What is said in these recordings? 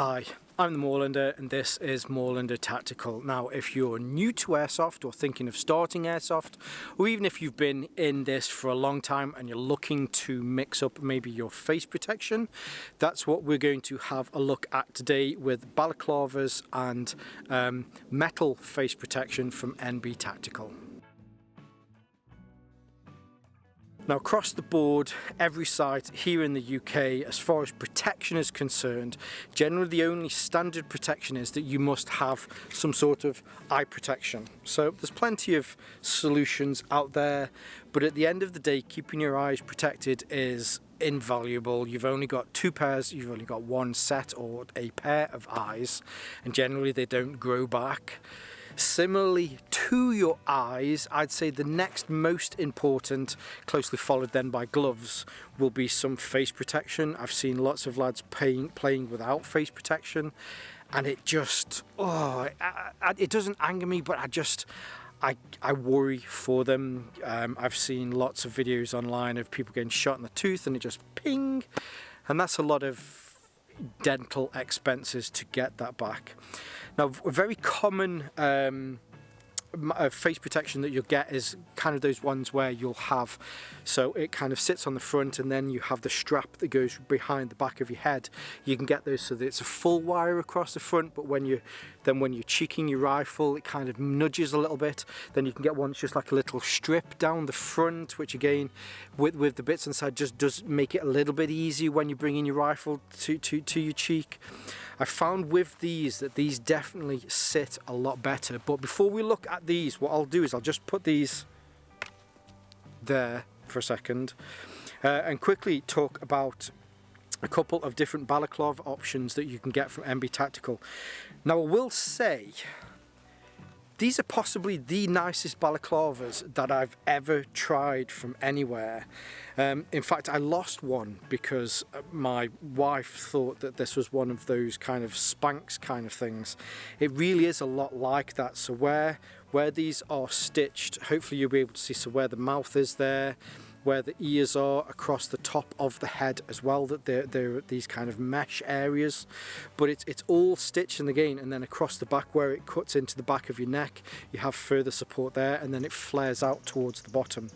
Hi, I'm the Moorlander and this is Moorlander Tactical. Now, if you're new to Airsoft or thinking of starting Airsoft, or even if you've been in this for a long time and you're looking to mix up maybe your face protection, that's what we're going to have a look at today with balaclavas and metal face protection from NB Tactical. Now, across the board, every site here in the UK, as far as protection is concerned, generally the only standard protection is that you must have some sort of eye protection. So there's plenty of solutions out there, but at the end of the day, keeping your eyes protected is invaluable. You've only got two pairs, you've only got one set or a pair of eyes, and generally they don't grow back. Similarly to your eyes, I'd say the next most important, closely followed then by gloves, will be some face protection. I've seen lots of lads playing without face protection, and it just, it doesn't anger me, but I worry for them. I've seen lots of videos online of people getting shot in the tooth and it just ping, and that's a lot of dental expenses to get that back. Now, a very common face protection that you'll get is kind of those ones where you'll have, so it kind of sits on the front and then you have the strap that goes behind the back of your head. You can get those so that it's a full wire across the front, but when you're cheeking your rifle, it kind of nudges a little bit. Then you can get one that's just like a little strip down the front, which again, with the bits inside, just does make it a little bit easier when you're bringing your rifle to your cheek. I found with these that these definitely sit a lot better. But before we look at these, what I'll do is I'll just put these there for a second and quickly talk about a couple of different balaclava options that you can get from NB Tactical. Now, I will say these are possibly the nicest balaclavas that I've ever tried from anywhere. In fact, I lost one because my wife thought that this was one of those kind of Spanx kind of things. It really is a lot like that. So where these are stitched, hopefully you'll be able to see, so where the mouth is there, where the ears are, across the top of the head as well, that they're these kind of mesh areas, but it's all stitched in again, and then across the back where it cuts into the back of your neck, you have further support there, and then it flares out towards the bottom.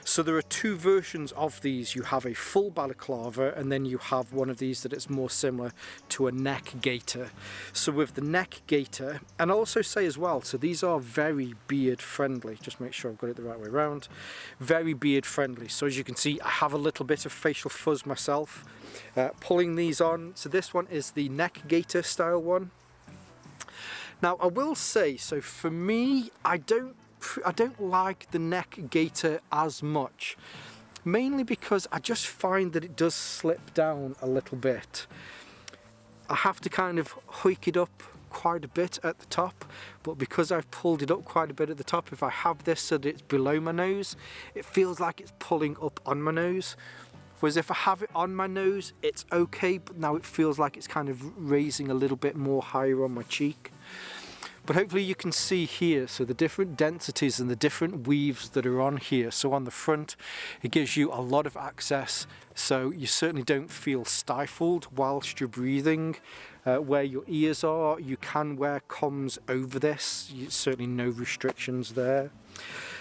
So there are two versions of these. You have a full balaclava, and then you have one of these that it's more similar to a neck gaiter. So with the neck gaiter, and I'll also say as well, so these are very beard friendly. Just make sure I've got it the right way around. Very beard friendly. So as you can see, I have a little bit of facial fuzz myself. Pulling these on. So this one is the neck gaiter style one. Now I will say, so for me, I don't like the neck gaiter as much, mainly because I just find that it does slip down a little bit. I have to kind of hike it up quite a bit at the top, but because I've pulled it up quite a bit at the top, if I have this so that it's below my nose, it feels like it's pulling up on my nose. Whereas if I have it on my nose, it's okay, but now it feels like it's kind of raising a little bit more higher on my cheek. But hopefully you can see here, so the different densities and the different weaves that are on here. So on the front, it gives you a lot of access, so you certainly don't feel stifled whilst you're breathing. Where your ears are, you can wear comms over this. Certainly no restrictions there.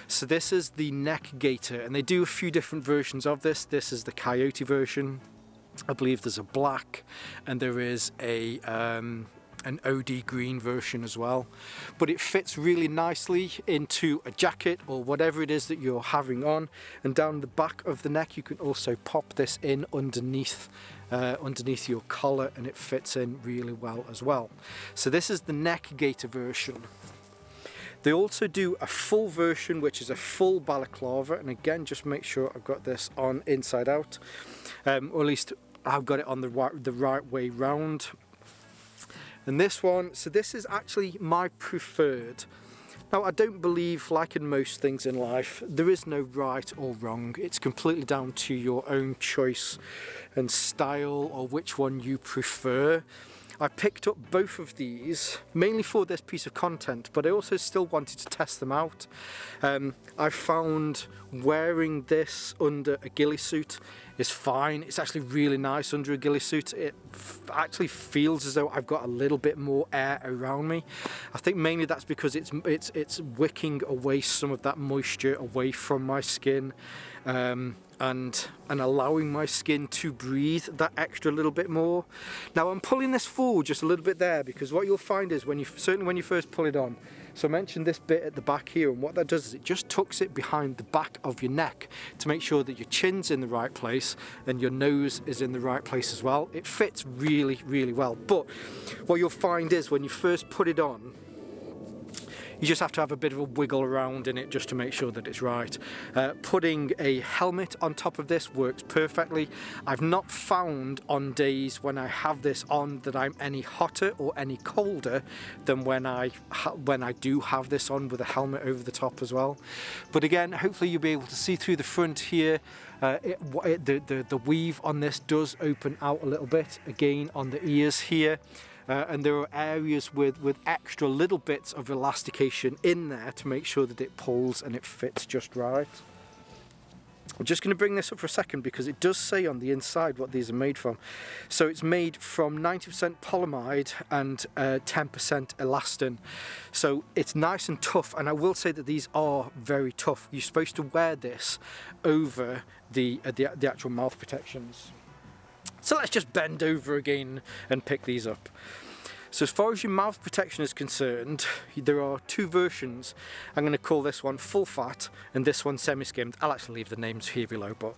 So this is the neck gaiter, and they do a few different versions of this. This is the coyote version. I believe there's a black, and there is an OD green version as well, but it fits really nicely into a jacket or whatever it is that you're having on, and down the back of the neck you can also pop this in underneath your collar, and it fits in really well as well. So this is the neck gaiter version. They also do a full version, which is a full balaclava, and again, just make sure I've got this on inside out, or at least I've got it on the right way round. And this one, so this is actually my preferred. Now, I don't believe, like in most things in life, there is no right or wrong. It's completely down to your own choice and style, or which one you prefer. I picked up both of these mainly for this piece of content, but I also still wanted to test them out. I found wearing this under a ghillie suit is fine. It's actually really nice under a ghillie suit. It actually feels as though I've got a little bit more air around me. I think mainly that's because it's wicking away some of that moisture away from my skin, and allowing my skin to breathe that extra little bit more. Now I'm pulling this forward just a little bit there, because what you'll find is certainly when you first pull it on, so I mentioned this bit at the back here, and what that does is it just tucks it behind the back of your neck to make sure that your chin's in the right place and your nose is in the right place as well. It fits really, really well. But what you'll find is when you first put it on, you just have to have a bit of a wiggle around in it just to make sure that it's right. Putting a helmet on top of this works perfectly. I've not found on days when I have this on that I'm any hotter or any colder than when I do have this on with a helmet over the top as well. But again, hopefully you'll be able to see through the front here. The weave on this does open out a little bit, again on the ears here. And there are areas with extra little bits of elastication in there to make sure that it pulls and it fits just right. I'm just going to bring this up for a second because it does say on the inside what these are made from. So it's made from 90% polyamide and 10% elastin. So it's nice and tough, and I will say that these are very tough. You're supposed to wear this over the actual mouth protections. So let's just bend over again and pick these up. So as far as your mouth protection is concerned, there are two versions. I'm going to call this one full fat and this one semi-skimmed. I'll actually leave the names here below, but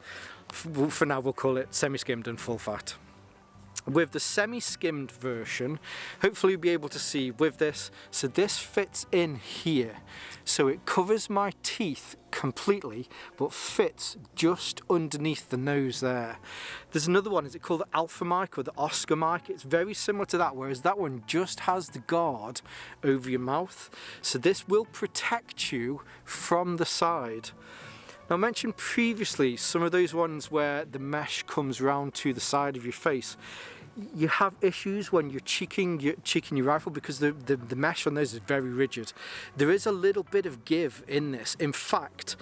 for now we'll call it semi-skimmed and full fat. With the semi-skimmed version, hopefully you'll be able to see with this, so this fits in here. So it covers my teeth completely, but fits just underneath the nose there. There's another one, is it called the Alpha mic or the Oscar mic? It's very similar to that, whereas that one just has the guard over your mouth. So this will protect you from the side. Now, I mentioned previously some of those ones where the mesh comes round to the side of your face. You have issues when you're cheeking your rifle because the mesh on those is very rigid. There is a little bit of give in this. In fact,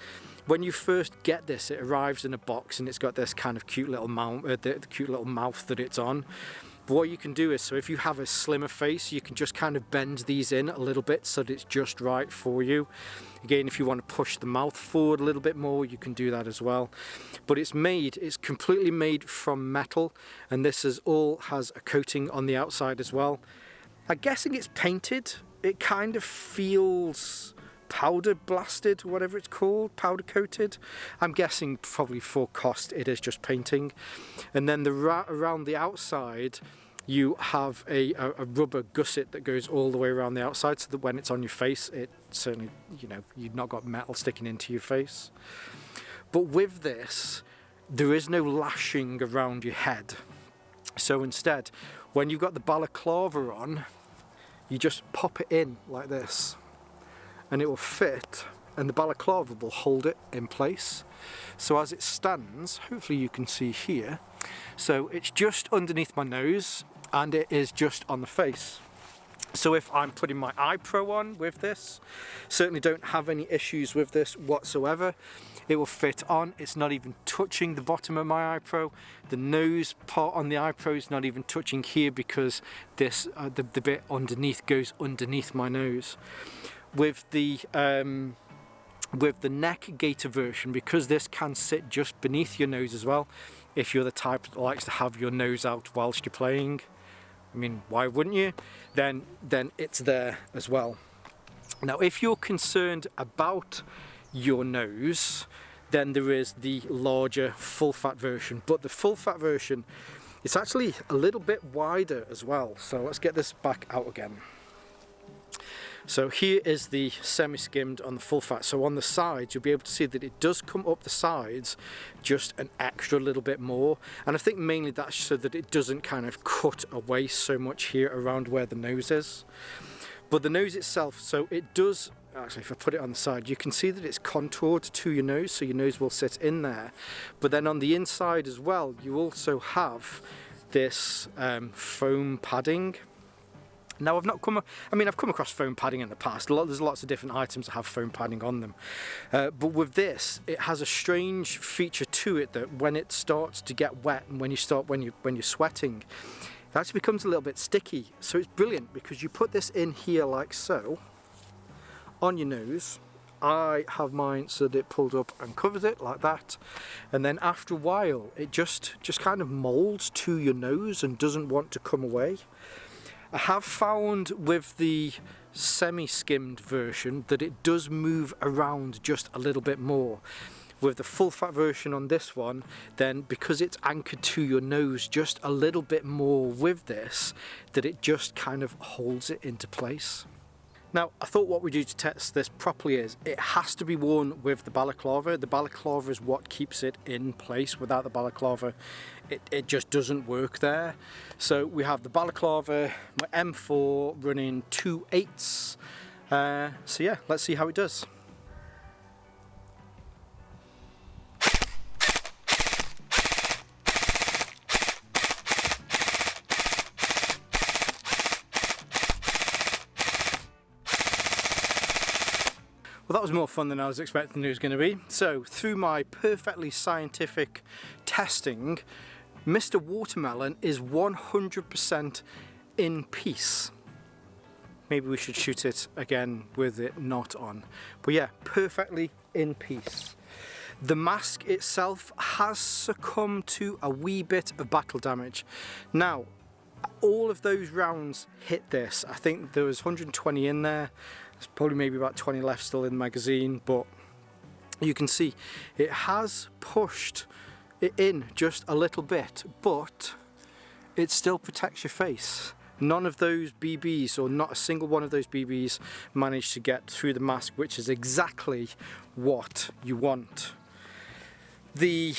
when you first get this, it arrives in a box and it's got this kind of cute little mouth, the cute little mouth that it's on. But what you can do is, so if you have a slimmer face, you can just kind of bend these in a little bit so that it's just right for you. Again, if you want to push the mouth forward a little bit more, you can do that as well. But it's completely made from metal, and this has a coating on the outside as well. I'm guessing it's painted. It kind of feels powder blasted, whatever it's called, powder coated. I'm guessing probably for cost it is just painting. And then around the outside you have a rubber gusset that goes all the way around the outside, so that when it's on your face, it certainly, you've not got metal sticking into your face. But with this, there is no lashing around your head. So instead, when you've got the balaclava on, you just pop it in like this, and it will fit, and the balaclava will hold it in place. So as it stands, hopefully you can see here, so it's just underneath my nose and it is just on the face. So if I'm putting my eye pro on with this, certainly don't have any issues with this whatsoever. It will fit on. It's not even touching the bottom of my eye pro. The nose part on the eye pro is not even touching here because this the bit underneath goes underneath my nose. With the neck Gator version, because this can sit just beneath your nose as well, if you're the type that likes to have your nose out whilst you're playing, I mean, why wouldn't you? Then it's there as well. Now, if you're concerned about your nose, then there is the larger full fat version, but the full fat version, it's actually a little bit wider as well. So let's get this back out again. So here is the semi-skimmed on the full fat. So on the sides, you'll be able to see that it does come up the sides just an extra little bit more. And I think mainly that's so that it doesn't kind of cut away so much here around where the nose is. But the nose itself, so it does, actually if I put it on the side, you can see that it's contoured to your nose, so your nose will sit in there. But then on the inside as well, you also have this foam padding. Now I've come across foam padding in the past. There's lots of different items that have foam padding on them, but with this, it has a strange feature to it that when it starts to get wet and when you're sweating, it actually becomes a little bit sticky. So it's brilliant because you put this in here like so, on your nose. I have mine so that it pulled up and covers it like that, and then after a while it just kind of molds to your nose and doesn't want to come away. I have found with the semi-skimmed version that it does move around just a little bit more. With the full fat version on this one, then because it's anchored to your nose just a little bit more with this, that it just kind of holds it into place. Now, I thought what we do to test this properly is it has to be worn with the Balaclava. The Balaclava is what keeps it in place. Without the Balaclava, it just doesn't work there. So we have the Balaclava, my M4 running 2/8. So yeah, let's see how it does. Well, that was more fun than I was expecting it was going to be. So, through my perfectly scientific testing, Mr. Watermelon is 100% in peace. Maybe we should shoot it again with it not on. But yeah, perfectly in peace. The mask itself has succumbed to a wee bit of battle damage. Now, all of those rounds hit this. I think there was 120 in there. There's probably maybe about 20 left still in the magazine, but you can see it has pushed it in just a little bit, but it still protects your face. None of those BBs, or not a single one of those BBs, managed to get through the mask, which is exactly what you want. The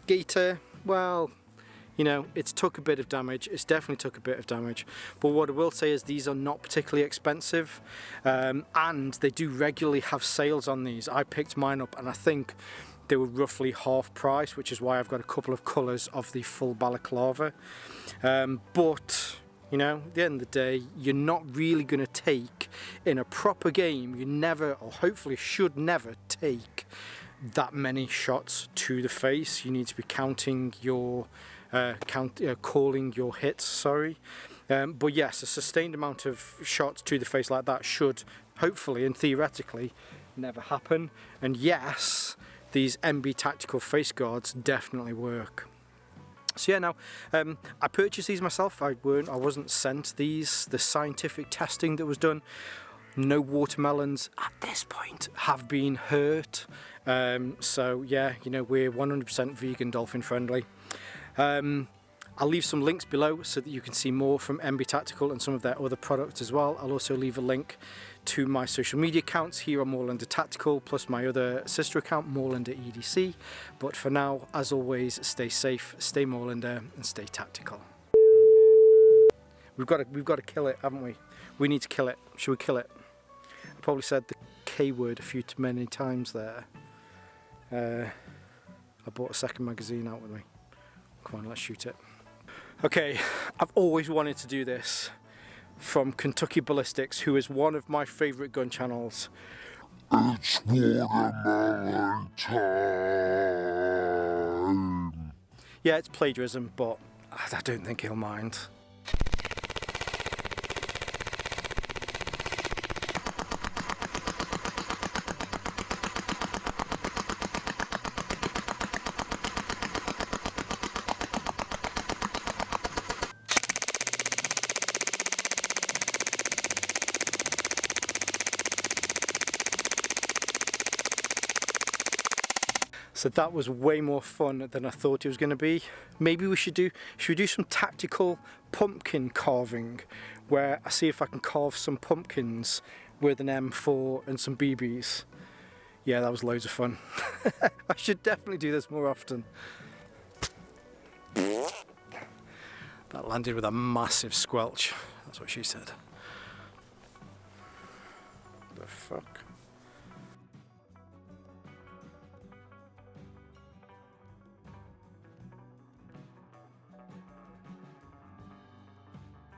Gator, well, you know, it's took a bit of damage. It's definitely took a bit of damage. But what I will say is these are not particularly expensive, and they do regularly have sales on these. I picked mine up and I think they were roughly half price, which is why I've got a couple of colours of the full Balaclava. But, you know, at the end of the day, you're not really going to take, in a proper game, you never, or hopefully should never take that many shots to the face. You need to be counting your calling your hits, sorry. But yes, a sustained amount of shots to the face like that should hopefully and theoretically never happen. And yes, these MB tactical face guards definitely work. So yeah, now I purchased these myself. I wasn't sent these. The scientific testing that was done, no watermelons at this point have been hurt. So yeah, you know, we're 100% vegan, dolphin friendly. I'll leave some links below so that you can see more from MB Tactical and some of their other products as well. I'll also leave a link to my social media accounts here on Moorlander Tactical, plus my other sister account, Moorlander EDC. But for now, as always, stay safe, stay Moorlander, and stay tactical. We've got to kill it, haven't we? We need to kill it. Should we kill it? I probably said the K word a few too many times there. I bought a second magazine out with me. Come on, let's shoot it. Okay, I've always wanted to do this. From Kentucky Ballistics, who is one of my favourite gun channels. It's watermelon time. Yeah, it's plagiarism, but I don't think he'll mind. So that was way more fun than I thought it was going to be. Maybe we should do some tactical pumpkin carving, where I see if I can carve some pumpkins with an M4 and some BBs. Yeah, that was loads of fun. I should definitely do this more often. That landed with a massive squelch. That's what she said. The fuck?